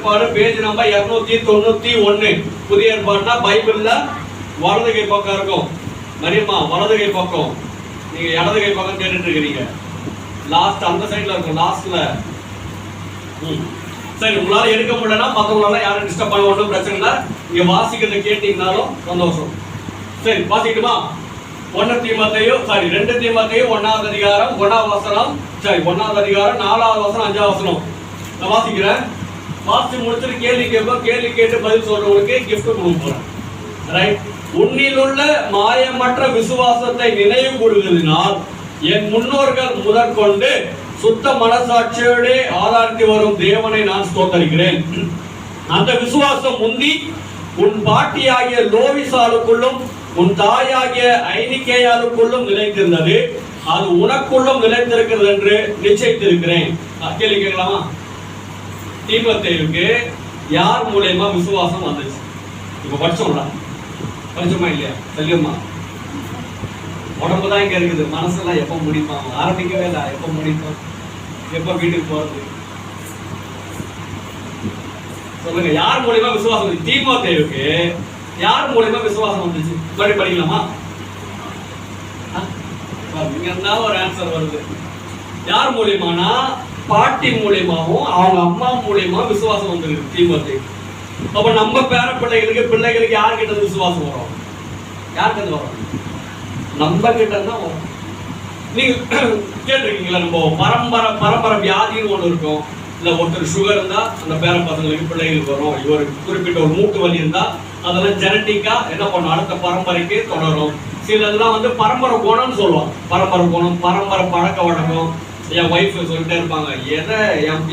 ஏற்பாடு page number 291. புதிய ஏற்பாடுனா பைபிள்ல வலது கை பக்கம் இருக்கும். மரியம்மா வலது கை பக்கம், நீங்க இடது கை பக்கம் கேட்டுட்டு இருக்கிறீங்க. லாஸ்ட் அந்த சைடுல இருக்கும், லாஸ்ட்ல. சரி, உங்களால எடுக்க முடியலன்னா மற்றவங்களால யாரும் டிஸ்டர்ப் பண்ண ஒன்றும் பிரச்சனை இல்லை. நீங்க வாசிக்கிறத கேட்டீங்கனாலும் சந்தோஷம். சரி, வாசிக்கட்டுமா? 2 தீமோத்தேயு 1ஆவது அதிகாரம் 1ஆவது வசனம், சரி 1ஆவது அதிகாரம் 4ஆவது வசனம் 5ஆவது வசனம் நான் வாசிக்கிறேன். வாசிச்சு முடிச்சுட்டு கேள்வி கேட்போம். கேள்வி கேட்டு பதில் சொல்றவங்களுக்கு கிஃப்ட் கொடுக்க போறேன். ரைட். உன்னிலுள்ள மாயமற்ற விசுவாசத்தை நினைவு கூறுவதனால் என் முன்னோர்கள் முதற்கொண்டு சுத்த மனசாட்சியோடு ஆராய்ந்து வரும் தேவனை நான் ஸ்தோத்தரிக்கிறேன். அந்த விசுவாசம் முந்தி உன் பாட்டியாகிய லோவிசாலுக்குள்ளும் உன் தாயாகிய ஐனிக்கேயாளுக்குள்ளும் நிலைத்திருந்தது, அது உனக்குள்ளும் நிலைத்திருக்கிறது என்று நிச்சயித்திருக்கிறேன். கேள்வி கேட்கலாமா? தீமோத்தேயுவுக்கு யார் மூலமா விசுவாசம் வந்துச்சு? இப்ப படிச்சோம்ல, படிச்சோமா இல்லையா? சொல்லியம்மா, உடம்புதான் இங்க இருக்குது, மனசெல்லாம் எப்ப முடிப்பாங்க? ஆரம்பிக்கவே இல்லை, எப்ப முடிப்போம்? எப்ப வீட்டுக்கு போறது? சொல்லுங்க, யார் மூலமா விசுவாசம் வந்துச்சு? தீமோத்தேயுவுக்கு யார் மூலமா விசுவாசம் வந்துச்சு? மறுபடி படிக்கலாமா? இங்க இருந்தா ஒரு ஆன்சர் வருது. யார் மூலியமானா பாட்டி மூலியமாவும் அவங்க அம்மா மூலியமா விசுவாசம் வந்துருக்கு தீமோத்தேயுக்கு. அப்ப நம்ம பேர பிள்ளைகளுக்கு யார்கிட்ட விசுவாசம் வரும்? யார்கிட்ட வரும்? நம்ம கிட்ட தான் வரும். நீங்க கேட்டிருக்கீங்களா, நம்ம பரம்பரை வியாதின்னு ஒண்ணு இருக்கும். இல்ல ஒருத்தர் சுகர் இருந்தா அந்த பேர பசங்களுக்கு பிள்ளைகளுக்கு வரும். ஒரு குறிப்பிட்ட ஒரு மூட்டு வலி இருந்தா அதெல்லாம் ஜெனட்டிக்கா என்ன பண்ணும், அடுத்த பரம்பரைக்கு தொடரும். சில இதெல்லாம் வந்து பரம்பரை குணம்னு சொல்லுவாங்க. பரம்பரை குணம், பரம்பரை பழக்க வழக்கம். என் ஒய்ஃப் சொல்லிட்டே இருப்பாங்க,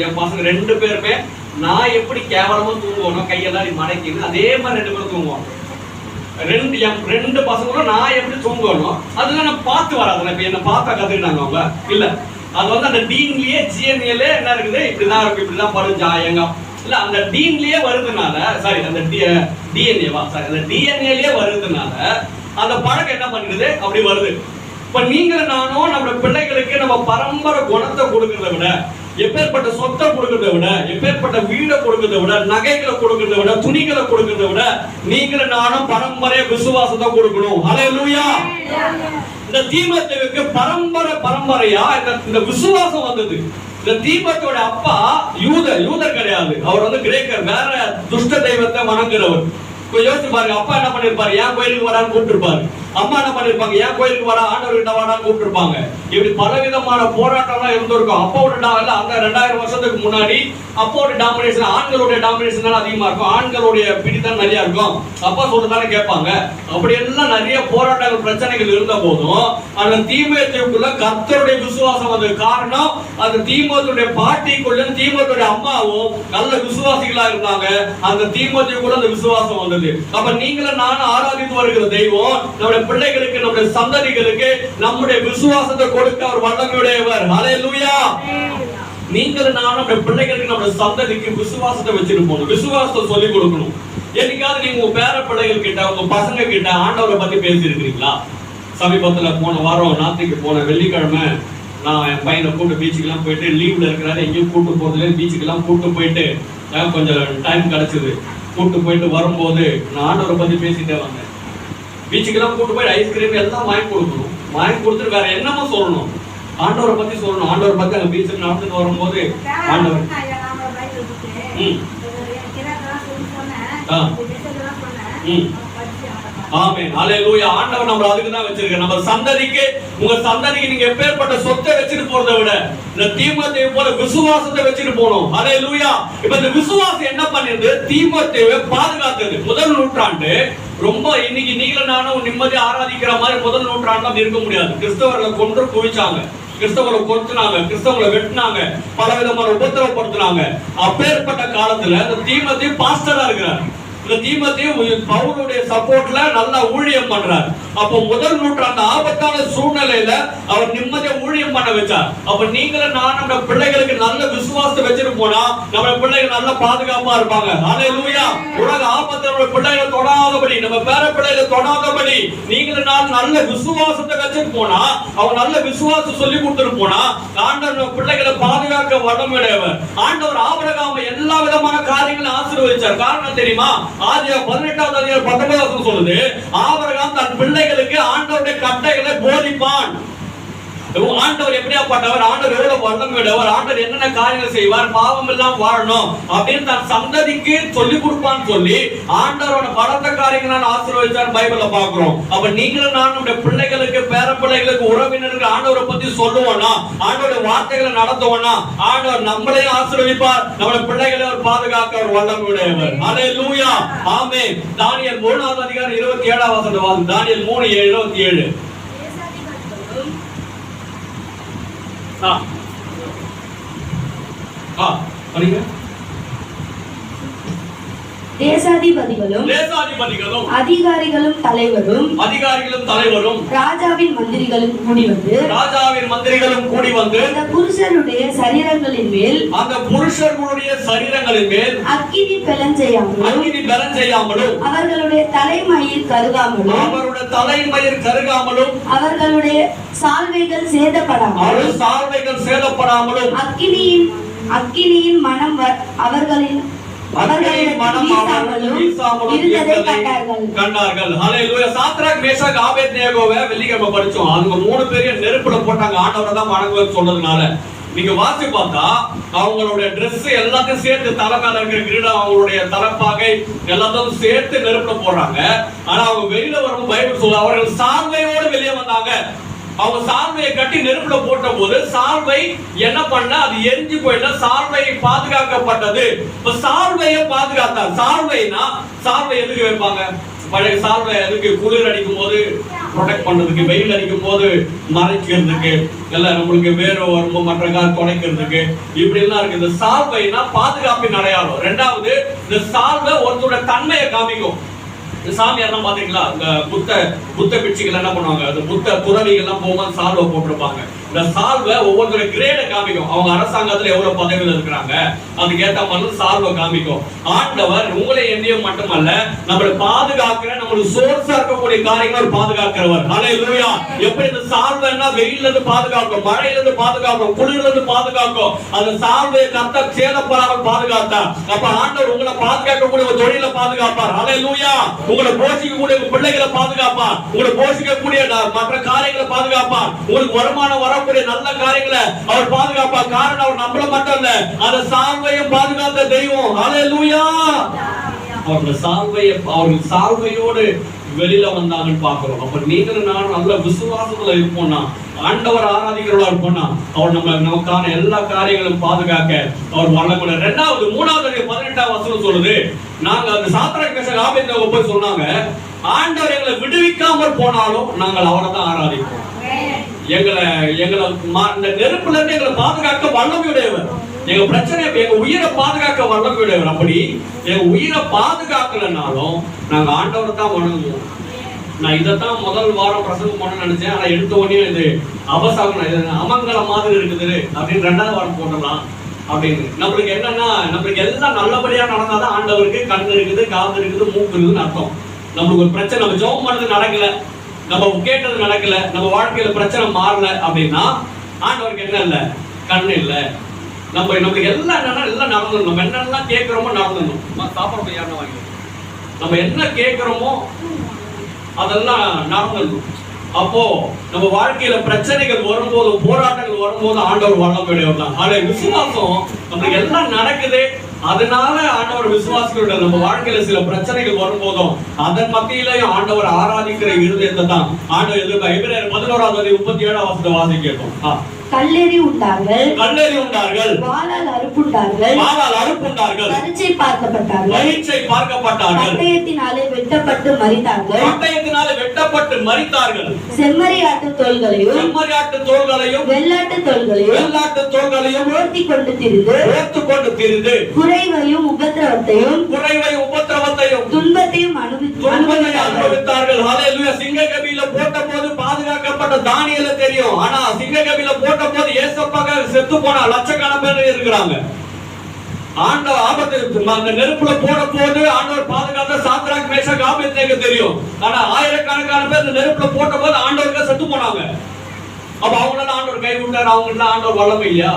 என் பசங்க 2 பேருமே நான் எப்படி கேவலமா தூங்குவோம், கையெல்லாம் மடக்கின்னு அதே மாதிரி 2 பேரும் தூங்குவாங்க. 2 பசங்களும் நான் எப்படி தூங்கணும் அதெல்லாம் நான் பார்த்து வராதுல. இப்ப என்ன பார்த்தா கத்துக்கிட்டாங்க அவங்க இல்ல. அது வந்து அந்த டீன்லயே ஜிஎன்ஏல என்ன இருக்குது, இப்படிதான் இருக்கு, இப்படிதான் படும் ஜாயங்க இல்ல. அந்த டீன்லயே வருதுனால, சாரி அந்த டிஎன்ஏவா, சாரி அந்த டிஎன்ஏலயே வருதுனால அந்த பழக்கம் என்ன பண்ணுது, அப்படி வருது. இப்ப நீங்க நானும் நம்ம பிள்ளைகளுக்கு நம்ம பரம்பரை குணத்தை கொடுக்கறத விட, எப்பேற்பட்ட சொத்தை கொடுக்கறத விட, எப்பேற்பட்ட வீடை கொடுக்கறத விட, நகைகளை கொடுக்கறத விட, துணிகளை கொடுக்கறத விட நீங்களும் நானும் பரம்பரை விசுவாசத்தை கொடுக்கணும். ஹல்லேலூயா. இந்த தீமோத்தேயுவுக்கு பரம்பரையா இந்த விசுவாசம் வந்தது. இந்த தீமோத்தேயுடைய அப்பா யூதர் கிடையாது, அவர் வந்து கிரேக்கர், வேற துஷ்ட தெய்வத்தை வணங்குறவர். யோசிச்சு பாருங்க, அப்பா என்ன பண்ணிருப்பாரு, என் கோயிலுக்கு வரான்னு கூப்பிட்டுருப்பாரு. அம்மா என்ன பண்ணிருப்பாங்க, என் கோயிலுக்கு வரா, ஆண்டவர்கிட்ட வரான்னு கூப்பிட்டுருப்பாங்க. இப்படி பலவிதமான போராட்டம்லாம் இருந்திருக்கும். அப்போட அந்த 2000 வருஷத்துக்கு முன்னாடி அப்போட டாமினேஷன், ஆண்களுடைய டாமினேஷன் அதிகமா இருக்கும், ஆண்களுடைய பிடித்தான் நிறைய இருக்கும். அப்பா சொல்றதானே கேட்பாங்க. அப்படி எல்லாம் நிறைய போராட்டங்கள் பிரச்சனைகள் இருந்த போதும் அந்த தீமோத்தேயுக்குள்ள கர்த்தருடைய விசுவாசம் வந்தது. காரணம், அந்த தீமோத்தேயுடைய பாட்டிக்குள்ள தீமோத்தேயுடைய அம்மாவும் நல்ல விசுவாசிகளா இருந்தாங்க. அந்த தீமோத்தேயுக்குள்ள அந்த விசுவாசம் வந்தது. அப்ப நீங்களும் நானும் ஆராதித்து வருகிற தெய்வம் நம்முடைய பிள்ளைகளுக்கு, நம்முடைய சந்ததிகளுக்கு நம்முடைய விசுவாசத்தை கொடுக்க அவர் வல்லமையுடையவர். ஹல்லேலூயா. நீங்களும் நானும் நம்முடைய பிள்ளைகளுக்கு, நம்முடைய சந்ததிக்கு விசுவாசத்தை வச்சுட்டு போகணும், விசுவாசத்தை சொல்லிக் கொடுக்கணும். என்னைக்காவது நீங்க உங்க பேர பிள்ளைகள் கிட்ட, உங்க பசங்க கிட்ட ஆண்டவரை பத்தி பேசி இருக்கிறீங்களா? சமீபத்துல போன வாரம் ஞாயிற்றுக்கு போன வெள்ளிக்கிழமை நான் என் பையனை கூட்டு பீச்சுக்கெல்லாம் போயிட்டு, லீவ்ல இருக்கிறாரு, எங்கேயும் கூட்டு போறதுல பீச்சுக்கெல்லாம் கூட்டு போயிட்டு கொஞ்சம் டைம் கிடைச்சது. கூட்டு போயிட்டு வரும்போது நான் ஆண்டவரை பத்தி பேசிட்டே வந்தேன். பீச்சுக்கெல்லாம் கூட்டு போய் ஐஸ்கிரீம் எல்லாம் வாங்கி கொடுக்கணும், வாங்கி கொடுத்துட்டு வேற என்னமோ சொல்லணும், ஆண்டவரை பத்தி சொல்லணும். ஆண்டவரை பத்தி அங்க பீச்சுக்கு நடந்துட்டு வரும்போது ஆண்டவர் ஆமென் ஹல்லேலூயா. ஆண்டவர் நம்மள அதுக்கு தான் வச்சிருக்கார். நம்ம சந்ததிக்கு, உங்க சந்ததிக்கு நீங்க எப்பேற்பட்ட சொத்தை வச்சிட்டு போறதை விட இந்த தீமோத்தேயு போல விசுவாசத்தை வச்சிட்டு போகணும். ஹல்லேலூயா. இப்ப இந்த விசுவாசம் என்ன பண்ணிருது, தீமோத்தேயுவை பாதுகாத்தது. முதல் நூற்றாண்டு ரொம்ப, இன்னைக்கு நீங்களும் நானும் நிம்மதி ஆராதிக்கிற மாதிரி முதல் நூற்றாண்டுல இருக்க முடியாது. கிறிஸ்தவர்களை கொன்று குவிச்சாங்க, கிறிஸ்தவங்களை கொத்துனாங்க, கிறிஸ்தவங்களை வெட்டினாங்க, பல விதமான உபத்திரவப்படுத்தினாங்க. அப்பேற்பட்ட காலத்துல இந்த தீமோத்தேயு பாஸ்டரா இருக்கிறார். இந்த தீமோத்தேயு பவுலுடைய சப்போர்ட்ல நல்லா ஊழியம் பண்றார். அப்போ முதல் நூற்றாண்டு ஆபத்தான சூழ்நிலையில அவர் நிம்மதியா ஊழியம் பண்ண வச்சார். அப்ப நீங்களும் நான் நம்ம பிள்ளைகளுக்கு நல்ல விசுவாசத்தை வச்சுட்டு போனா நம்ம பிள்ளைகள் நல்ல பாதுகாப்பா இருப்பாங்க. ஹல்லேலூயா. உலக ஆபத்தை நம்ம பிள்ளைகளை தொடாதபடி, நம்ம பேர பிள்ளைகளை தொடாதபடி நீங்களும் நான் நல்ல விசுவாசத்தை வச்சுட்டு போனா, அவங்க நல்ல விசுவாசம் சொல்லி கொடுத்துட்டு போனா, ஆண்டவர் நம்ம பிள்ளைகளை பாதுகாக்க வல்லமையுடையவர். ஆண்டவர் ஆபிரகாமை எல்லா விதமான காரியங்களும் ஆசீர்வதிச்சார். காரணம் தெரியுமா? ஆதியா 18வது அதிகாரம் 19வது வசனம் சொல்லுது, ஆபிரகாம் தன் பிள்ளைகளுக்கு ஆண்டவருடைய கட்டளைகளை போதிப்பான். ஆண்டவர் எப்படியாப்பட்டவர், ஆண்டவர் எவ்வளவு வல்லமையுடையவர், ஆண்டவர் என்னென்ன காரியங்கள் செய்வார், பாவம் எல்லாம் வாழணும் அப்படின்னு தன் சந்ததிக்கு சொல்லி கொடுப்பான்னு சொல்லி ஆண்டவரோட பலத்த காரியங்களை ஆசீர்வதிச்சார் பைபிள்ல பாக்குறோம். அப்ப நீங்களும் நான் நம்முடைய பிள்ளைகளுக்கு, பேர பிள்ளைகளுக்கு, உறவினருக்கு ஆண்டவரை பத்தி சொல்லுவோம்னா, ஆண்டவருடைய வார்த்தைகளை நடத்துவோம்னா, ஆண்டவர் நம்மளையும் ஆசீர்வதிப்பார், நம்முடைய பிள்ளைகளை அவர் பாதுகாக்க அவர் வல்லமையுடையவர். ஹல்லேலூயா. ஆமென். தானியேல் 3வது அதிகாரம் 27வது வசனம். தானியேல் 3:27. தேசாதிபதிகளும் அதிகாரிகளும் தலைவரும் ராஜாவின் மந்திரிகளும் கூடி வந்து அந்த புருஷருடைய சரீரங்களின் மேல் அக்கினி பெலஞ்செய்யாமலும் அவர்களுடைய தலைமயிர் கருகாமலும் அவர்களுடைய சால்வைகள் சேதப்படாமலும் அக்கினியின் மனம் அவர்களின் கண்டார்கள். ஹல்லேலூயா. சாத்ராக், மேஷாக், ஆபேத்நேகோவை வெள்ளிக்கிழமை படிச்சோம். அவங்க 3 பேரையும் நெருப்புல போட்டாங்க ஆண்டவரை தான் வணங்குவேன்னு சொன்னதுனால. நீங்க வாசி பார்த்தா அவங்களுடைய ட்ரெஸ் எல்லாத்தையும் சேர்த்து, தலை மேல இருக்கிற கிரீடம், அவங்களுடைய தலைப்பாகை எல்லாத்தையும் சேர்த்து நெருப்புல போடுறாங்க. ஆனா அவங்க வெளியில வரும்போது பைபிள் சொல்ல அவர்கள் சால்வையோடு வெளியே வந்தாங்க. அவங்க சால்வையை கட்டி நெருப்புல போட்ட போது சால்வை என்ன பண்ண, அது எரிஞ்சு போயிட்ட. சால்வை பாதுகாக்கப்பட்டது. இப்ப சால்வையை பாதுகாத்தார். சால்வை எதுக்கு வைப்பாங்க? பழைய சால்வை எதுக்கு? குளிர் அடிக்கும் போது ப்ரொடெக்ட் பண்றதுக்கு, வெயில் அடிக்கும் போது மறைக்கிறதுக்கு, எல்லாம் நம்மளுக்கு வேற வரும்போது மற்ற கால் குறைக்கிறதுக்கு, இப்படி எல்லாம் இருக்கு. இந்த சால்வைனா பாதுகாப்பின் அடையாளம். 2வது, இந்த சால்வை ஒருத்தரோட தன்மையை காமிக்கும். சாமியார் பாத்தீங்களா, இந்த புத்த பிட்சிகள் என்ன பண்ணுவாங்க, அந்த புத்த துறவிகள் எல்லாம் போகும்போது சால்வை போட்டிருப்பாங்க. இந்த சால்வை ஒவ்வொருத்தர கிரேட காமிக்கும். அவங்க அரசாங்கத்துல எவ்வளவு பதவியில் இருக்கிறாங்க அதுக்கு ஏத்த மாதிரி சால்வை காமிக்கும். ஆண்டவர் உங்களை என்னையும் மட்டுமல்ல, நம்மளை பாதுகாக்கிற, நம்மளுக்கு சோர்ஸா இருக்கக்கூடிய காரியங்கள் பாதுகாக்கிறவர். ஹல்லேலூயா. எப்படி இந்த சால்வைன்னா வெயில்ல இருந்து பாதுகாக்கும், மழையில இருந்து பாதுகாக்கும், குளிர்ல இருந்து பாதுகாக்கும். அந்த சால்வையை கர்த்தர் சேதப்படாமல் பாதுகாத்தார். அப்ப ஆண்டவர் உங்களை பாதுகாக்கக்கூடிய ஒரு தொழிலை பாதுகாப்பார். ஹல்லேலூயா. உங்களை போஷிக்கக்கூடிய பிள்ளைகளை பாதுகாப்பார். உங்களை போஷிக்கக்கூடிய மற்ற காரியங்களை பாதுகாப்பார். உங்களுக்கு வருமானம் வரக்கூடிய நல்ல காரியங்களை அவர் பாதுகாப்பார். காரணம் அவர் நம்மள மட்டும் இல்ல, அந்த சால்வையும் பாதுகாத்த தெய்வம். ஹல்லேலூயா. அவர்கள் சால்வையோடு வெளியில வந்தாங்கன்னு பாக்குறோம். அப்ப நீங்களும் நானும் நல்ல விசுவாசத்துல இருப்போம்னா, ஆண்டவர் ஆராதிக்கிறவர்களா இருப்போம்னா, அவர் நமக்கான எல்லா காரியங்களும் பாதுகாக்க அவர் வல்லமையுள்ள. 2வது 3வது 18வது வசனம் சொல்லுது, நாங்க அந்த சாத்ராக், மேஷாக், ஆபேத்நேகோ போய் சொன்னாங்க, ஆண்டவர் எங்களை விடுவிக்காமல் போனாலும் நாங்கள் அவரை தான் ஆராதிப்போம். எங்களை இந்த நெருப்புல இருந்து எங்களை பாதுகாக்க வல்லமையுடையவர். எங்க பிரச்சனை, எங்க உயிரை பாதுகாக்க வல்லமையுடையவர். அப்படி எங்க உயிரை பாதுகாக்கலனாலும் நாங்க ஆண்டவரை தான் வணங்குவோம். நான் இதைத்தான் முதல் வாரம் பிரசங்கம் பண்ண நினைச்சேன். ஆனா எடுத்த உடனே இது அபசாகம், அமங்கல மாதிரி இருக்குது அப்படின்னு 2வது வாரம் போடலாம் அப்படின்னு. நம்மளுக்கு என்னன்னா, நம்மளுக்கு எல்லாம் நல்லபடியா நடந்தாதான் ஆண்டவருக்கு கண் இருக்குது, காது இருக்குது, மூக்கு இருக்குதுன்னு அர்த்தம். நம்மளுக்கு ஒரு பிரச்சனை, நம்ம ஜெபம் பண்ணது நடக்கல, நம்ம கேட்டது நடக்கல, நம்ம வாழ்க்கையில பிரச்சனை மாறல அப்படின்னா ஆண்டவருக்கு என்ன இல்ல? கண்ணு இல்ல. நம்மளுக்கு எல்லாம் என்னன்னா எல்லாம் நடந்துடும். நம்ம என்னெல்லாம் கேட்கிறோமோ நடந்துடும். சாப்பாடு போய் யாருன்னா வாங்கி நம்ம என்ன கேட்கிறோமோ அதெல்லாம் நடந்துடும். அப்போ நம்ம வாழ்க்கையில பிரச்சனைகள் வரும்போது, போராட்டங்கள் வரும்போது ஆண்டவர் வல்லமையுடையவர் தான். ஆனா விசுவாசம் நம்மளுக்கு எல்லாம் நடக்குது, அதனால ஆண்டவர் விசுவாசிகளுடைய நம்ம வாழ்க்கையில சில பிரச்சனைகள் வரும்போதும் அதன் மத்தியிலையும் ஆண்டவர் ஆராதிக்கிற இருதயத்தை தான் ஆண்டவர் எதிர்ப்பு. எபிரேயர் 11வது 37வது வசனத்தை வாசிக்கிறோம். கல்லெறி உண்டார்கள், வாளால் அறுப்புண்டார்கள், பரீட்சை பார்க்கப்பட்டார்கள், பட்டயத்தினாலே வெட்டப்பட்டு மரித்தார்கள், செம்மறியாட்டு தோள்களையும் வெள்ளாட்டு தோள்களையும் ஓர்த்திக் கொண்டு திரிந்து குறைவையும் உபத்திரவத்தையும் நீதிமான்கள். ஹல்லேலூயா. சிங்கக்கபில போட்ட போது பாதுகாக்கப்பட்ட தானியேல தெரியும். ஆனா சிங்கக்கபில போட்ட போது ஏசப்பாக செத்து போன லட்சக்கணக்கான பேர் இருக்கிறாங்க. ஆண்டவர் ஆபத்து அந்த நெருப்புல போட போது ஆண்டவர் பாதுகாத்த சாத்ராக் மேஷாக் ஆபேத்நேகோ தெரியும். ஆனா ஆயிரக்கணக்கான பேர் இந்த நெருப்புல போட்ட போது ஆண்டவருக்கு செத்து போனாங்க. அப்ப அவங்களால ஆண்டவர் கை விட்டார். அவங்களால ஆண்டவர் வல்லமை இல்லையா?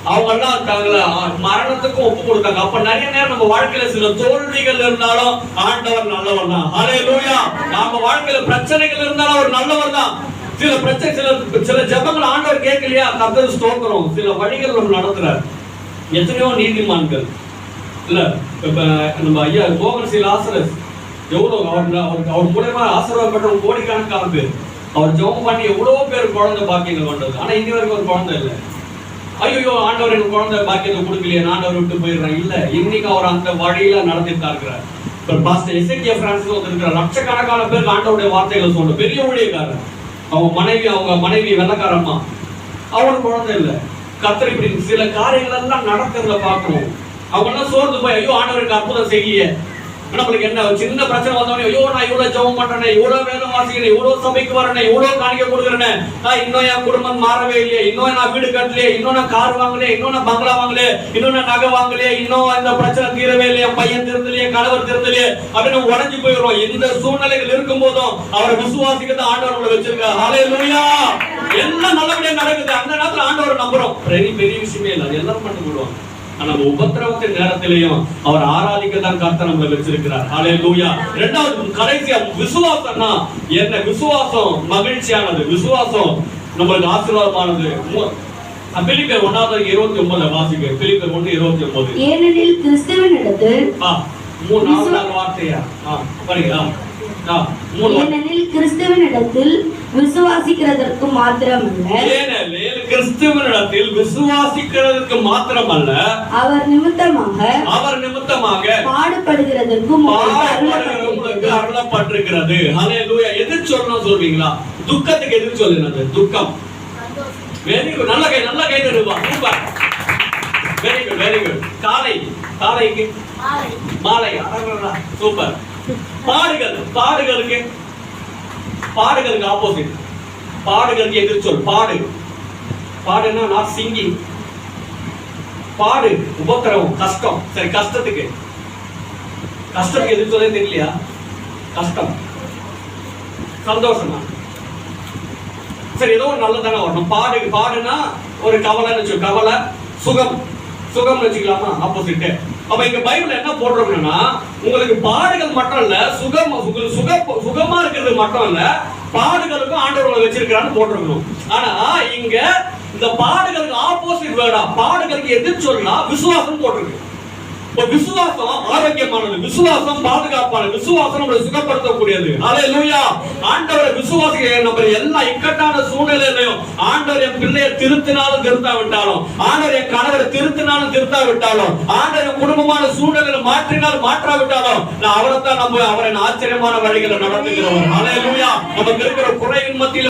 அவங்க எல்லாம் தங்களை மரணத்துக்கும் ஒப்பு கொடுத்தாங்க. அப்ப நிறைய நேரம் நம்ம வாழ்க்கையில சில தோல்விகள் இருந்தாலும் ஆண்டவர் நல்லவர் தான். ஹல்லேலூயா. நம்ம வாழ்க்கையில பிரச்சனைகள் இருந்தாலும் அவர் நல்லவர் தான். சில பிரச்சனை சில ஜெபங்கள் ஆண்டவர் கேட்கலையா? கர்த்தர் ஸ்தோத்திரம். சில வழிகள் நம்ம நடத்துறார். எத்தனையோ நீதிமான்கள் இல்ல, இப்ப நம்ம ஐயா கோகன்சி லாசரஸ் எவ்வளவு அவர் மூலமா ஆசீர்வாதப்பட்ட கோடிக்கணக்கான பேர். அவர் ஜெபம் பண்ணி எவ்வளவு பேர் குழந்தை பாக்கியங்கள் வந்தது. ஆனா இனி வரைக்கும் ஒரு குழந்தை இல்லை. ஐயோ ஆண்டவர் எனக்கு குழந்தை பாக்கியத்தை கொடுக்கலையே, ஆண்டவர் விட்டு போயிடுறேன். இல்ல, இன்னைக்கு அவர் அந்த வழியில நடத்திட்டு தான் இருக்கிறார். இப்ப பாஸ்டர் எசேக்கியா பிரான்சிஸ் இருக்கிற லட்சக்கணக்கான பேருக்கு ஆண்டவருடைய வார்த்தைகள் சொல்ற பெரிய ஊழியக்காரர். அவங்க மனைவி வெள்ளக்காரம்மா, அவனுக்கு குழந்தை இல்லை. கர்த்தர் இப்படி சில காரியங்கள் எல்லாம் நடக்கிறத பார்க்கணும். அவங்க எல்லாம் சோர்ந்து போய் ஐயோ ஆண்டவருக்கு அற்புதம் செய்ய, நம்மளுக்கு என்ன சின்ன பிரச்சனை வந்தோடனே ஐயோ நான் இவ்வளவு ஜெபம் பண்றேனே, இவ்வளவு வேதம் வாசிக்கிறேன், இவ்வளவு சபைக்கு வரேனே, இவ்வளவு காணிக்கை கொடுக்குறேனே, இன்னும் என் குடும்பம் மாறவே இல்லையே, இன்னும் நான் வீடு கட்டலையே, இன்னும் நான் கார் வாங்கலையே, இன்னும் நான் பங்களா வாங்கலையே, இன்னும் நான் நகை வாங்கலையே, இன்னும் இந்த பிரச்சனை தீரவே இல்லையே, என் பையன் திருந்தலையே, கணவர் திருந்தலையே அப்படின்னு உடஞ்சு போயிடுறோம். இந்த சூழ்நிலைகள் இருக்கும் போதும் அவரை விசுவாசிக்கிறது ஆண்டவர் உங்களை வச்சிருக்காரு. ஹல்லேலூயா. எல்லாம் நல்லபடியா நடக்குது. அந்த நேரத்துல ஆண்டவர் நம்புறோம். பெரிய விஷயமே இல்லை, எல்லாரும் பண்ணி விடுவாங்க. நம்ம உபத்திரவத்தின் நேரத்திலையும் அவர் ஆராதிக்க தான் கர்த்தர் நம்மளை வச்சிருக்கிறார். ஹல்லேலூயா. இரண்டாவது கடைசியா விசுவாசம்னா என்ன? விசுவாசம் மகிழ்ச்சியானது, விசுவாசம் நம்மளுக்கு ஆசீர்வாதமானது. பிலிப்பியர் 1:29 வாசிங்க. பிலிப்பியர் 1:29. ஏனெனில் கிறிஸ்துவினிடத்தில் மூணாவது வார்த்தையா படிங்க. ஏனெனில் கிறிஸ்துவினிடத்தில் விசுவாசிக்கிறதற்கு மாத்திரமல்ல, கிறிஸ்துவினிடத்தில் விசுவாசிக்கிறதற்கு மாத்திரமல்ல, அவர் நிமித்தமாக பாடுபடுகிறதற்கும் அருளப்பட்டிருக்கிறது. ஹல்லேலூயா. எது சொல்லணும் சொல்வீங்களா? துக்கத்துக்கு எது சொல்லுங்க? துக்கம். Very good. நல்ல கை தருவா. Super. Very good, very good. காலைக்கு மாலை. சூப்பர். பாடுகளுக்கு ஆப்போசிட். பாடுகளுக்கு எதிர்ச்சொல் பாடுன்னா நாட் சிங்கிங். பாடு உபத்திரவம், கஷ்டம். சரி, கஷ்டத்துக்கு எதிர்ச்சொல்லே தெரியலையா? கஷ்டம். சந்தோஷமா? சரி, ஏதோ ஒரு நல்லதானே வரணும். பாடுனா ஒரு கவலைன்னு கவலை, சுகம் வச்சுக்கலாமா? ஆப்போசிட். அப்ப இங்க பைபிள் என்ன போடுறோம்னா, உங்களுக்கு பாடுகள் மட்டும் இல்ல, சுகமா இருக்கிறது மட்டும் இல்ல, பாடுகளுக்கும் ஆண்டவர் வச்சிருக்கிறான்னு போட்டிருக்கணும். ஆனா இங்க இந்த பாடுகளுக்கு ஆப்போசிட் வேர்டா, பாடுகளுக்கு எதிர் சொல்லா விசுவாசம் போட்டிருக்கு. விசுவாசம் ஆரோக்கியமானது, விசுவாசம் பாதுகாப்பானது, விசுவாசம் நம்மளை சுகப்படுத்தக்கூடியது. ஹல்லேலூயா. ஆண்டவரை விசுவாசிக்க நம்ம எல்லா இக்கட்டான சூழ்நிலையிலையும் ஆண்டவர் என் பிள்ளையை திருத்தினாலும் திருத்தாவிட்டாலும், ஆண்டவர் என் கணவரை திருத்தினாலும் திருத்தாவிட்டாலும், ஆண்டவர் என் குடும்பமான சூழ்நிலையை மாற்றினாலும் மாற்றாவிட்டாலும் நான் அவரை தான் அவரை ஆச்சரியமான வழிகளை நடத்துகிறவர். ஹல்லேலூயா. நமக்கு இருக்கிற குறையின் மத்தியில்